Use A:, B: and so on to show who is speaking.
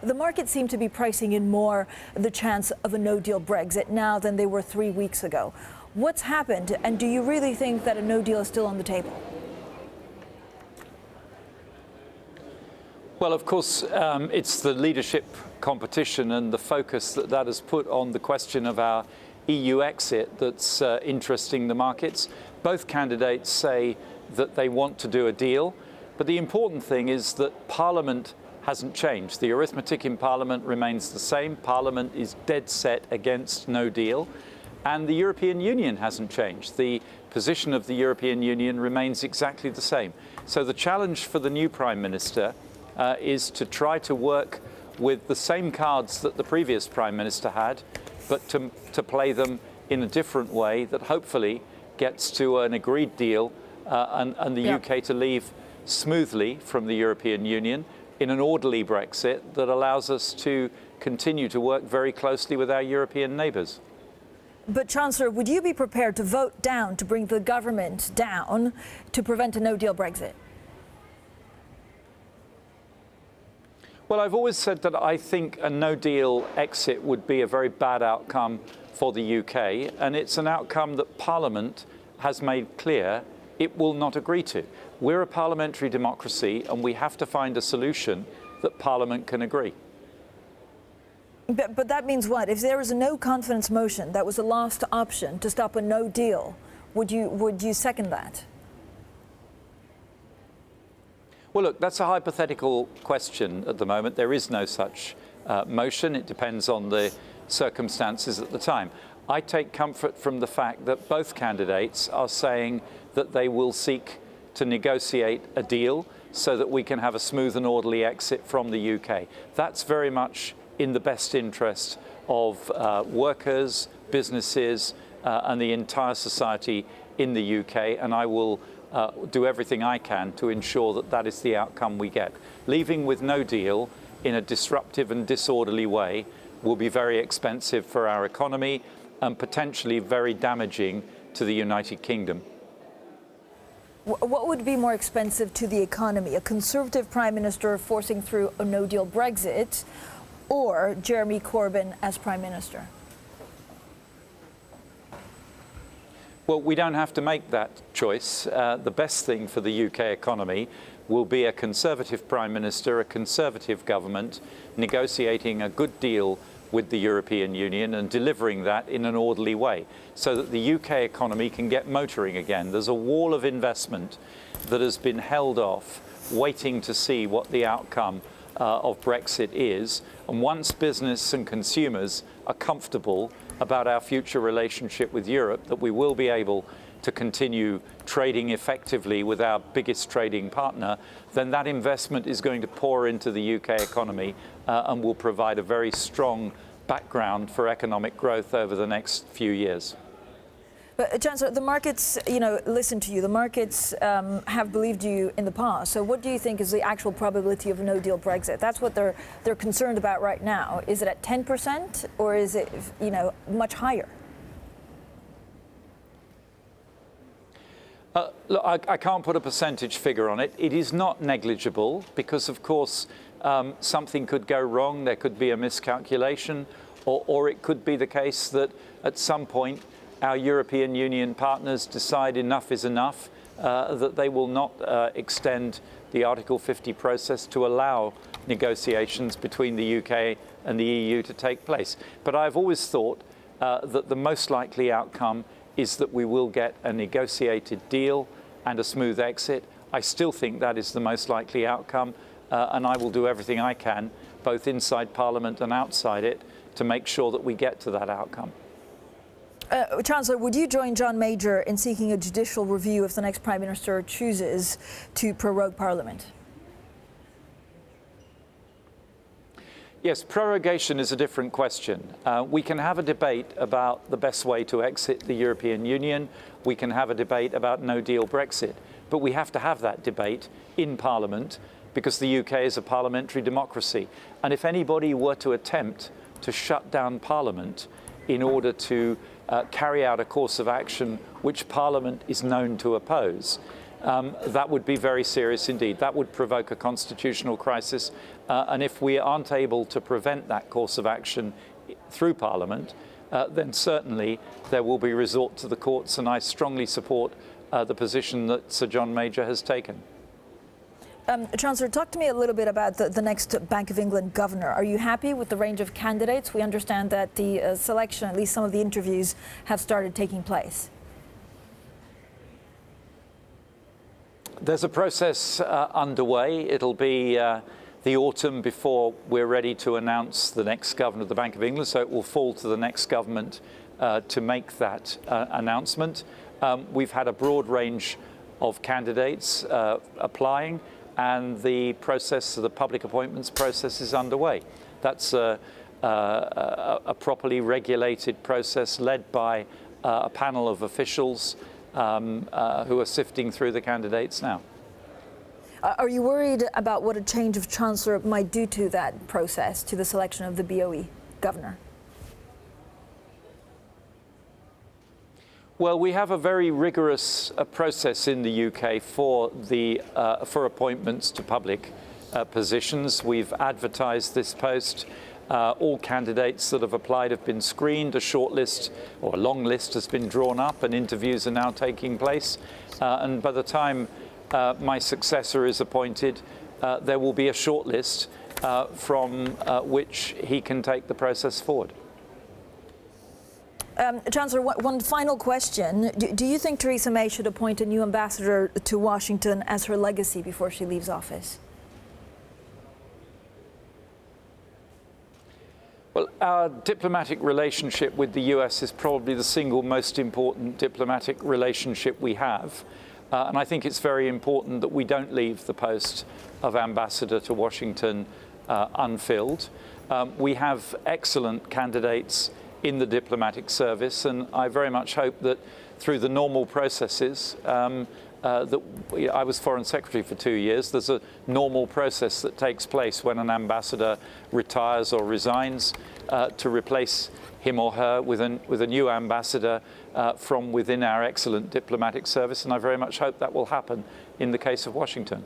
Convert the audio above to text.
A: The markets seem to be pricing in more the chance of a no-deal Brexit now than they were 3 weeks ago. What's happened, and do you really think that a no deal is still on the table?
B: Well, of course, it's the leadership competition and the focus that that has put on the question of our EU exit that's interesting the markets. Both candidates say that they want to do a deal, but the important thing is that Parliament hasn't changed. The arithmetic in Parliament remains the same. Parliament is dead set against no deal. And the European Union hasn't changed. The position of the European Union remains exactly the same. So the challenge for the new Prime Minister is to try to work with the same cards that the previous Prime Minister had, but to play them in a different way that hopefully gets to an agreed deal and the UK to leave smoothly from the European Union in an orderly Brexit that allows us to continue to work very closely with our European neighbours.
A: But, Chancellor, would you be prepared to vote down to bring the government down to prevent a no-deal Brexit?
B: Well, I've always said that I think a no-deal exit would be a very bad outcome for the UK, and it's an outcome that Parliament has made clear it will not agree to. We're a parliamentary democracy, and we have to find a solution that Parliament can agree.
A: But that means what? If there was a no confidence motion that was the last option to stop a no deal, would you second that?
B: Well, look, that's a hypothetical question at the moment. There is no such motion. It depends on the circumstances at the time. I take comfort from the fact that both candidates are saying that they will seek to negotiate a deal so that we can have a smooth and orderly exit from the UK. That's very much in the best interest of workers, businesses, and the entire society in the UK, and I will do everything I can to ensure that that is the outcome we get. Leaving with no deal in a disruptive and disorderly way will be very expensive for our economy and potentially very damaging to the United Kingdom.
A: What would be more expensive to the economy? A Conservative Prime Minister forcing through a no-deal Brexit, or Jeremy Corbyn as Prime Minister?
B: Well, we don't have to make that choice. The best thing for the UK economy will be a Conservative Prime Minister, a Conservative government, negotiating a good deal with the European Union and delivering that in an orderly way so that the UK economy can get motoring again. There's a wall of investment that has been held off, waiting to see what the outcome of Brexit is. And once business and consumers are comfortable about our future relationship with Europe, that we will be able to continue trading effectively with our biggest trading partner, then that investment is going to pour into the UK economy and will provide a very strong background for economic growth over the next few years.
A: But, Chancellor, the markets, listen to you. The markets have believed you in the past. So what do you think is the actual probability of a no-deal Brexit? That's what they're concerned about right now. Is it at 10% or is it, much higher?
B: Look, I can't put a percentage figure on it. It is not negligible because, of course, something could go wrong. There could be a miscalculation, or it could be the case that at some point our European Union partners decide enough is enough, that they will not extend the Article 50 process to allow negotiations between the UK and the EU to take place. But I've always thought that the most likely outcome is that we will get a negotiated deal and a smooth exit. I still think that is the most likely outcome, and I will do everything I can, both inside Parliament and outside it, to make sure that we get to that outcome.
A: Chancellor, would you join John Major in seeking a judicial review if the next Prime Minister chooses to prorogue Parliament?
B: Yes, prorogation is a different question. We can have a debate about the best way to exit the European Union. We can have a debate about no-deal Brexit. But we have to have that debate in Parliament because the UK is a parliamentary democracy. And if anybody were to attempt to shut down Parliament in order to carry out a course of action which Parliament is known to oppose, that would be very serious indeed. That would provoke a constitutional crisis. And if we aren't able to prevent that course of action through Parliament, then certainly there will be resort to the courts, and I strongly support the position that Sir John Major has taken.
A: Chancellor, talk to me a little bit about the next Bank of England governor. Are you happy with the range of candidates? We understand that the selection, at least some of the interviews, have started taking place.
B: There's a process underway. It'll be the autumn before we're ready to announce the next governor of the Bank of England, so it will fall to the next government to make that announcement. We've had a broad range of candidates applying, and the process, the public appointments process, is underway. That's a properly regulated process led by a panel of officials who are sifting through the candidates now.
A: Are you worried about what a change of Chancellor might do to that process, to the selection of the BOE governor?
B: Well, we have a very rigorous process in the UK for appointments to public positions. We've advertised this post. All candidates that have applied have been screened. A short list or a long list has been drawn up, and interviews are now taking place. And by the time my successor is appointed, there will be a short list from which he can take the process forward.
A: Chancellor, one final question. Do you think Theresa May should appoint a new ambassador to Washington as her legacy before she leaves office?
B: Well, our diplomatic relationship with the US is probably the single most important diplomatic relationship we have. And I think it's very important that we don't leave the post of ambassador to Washington unfilled. We have excellent candidates in the diplomatic service, and I very much hope that through the normal processes, I was Foreign Secretary for 2 years, there's a normal process that takes place when an ambassador retires or resigns to replace him or her with a new ambassador from within our excellent diplomatic service, and I very much hope that will happen in the case of Washington.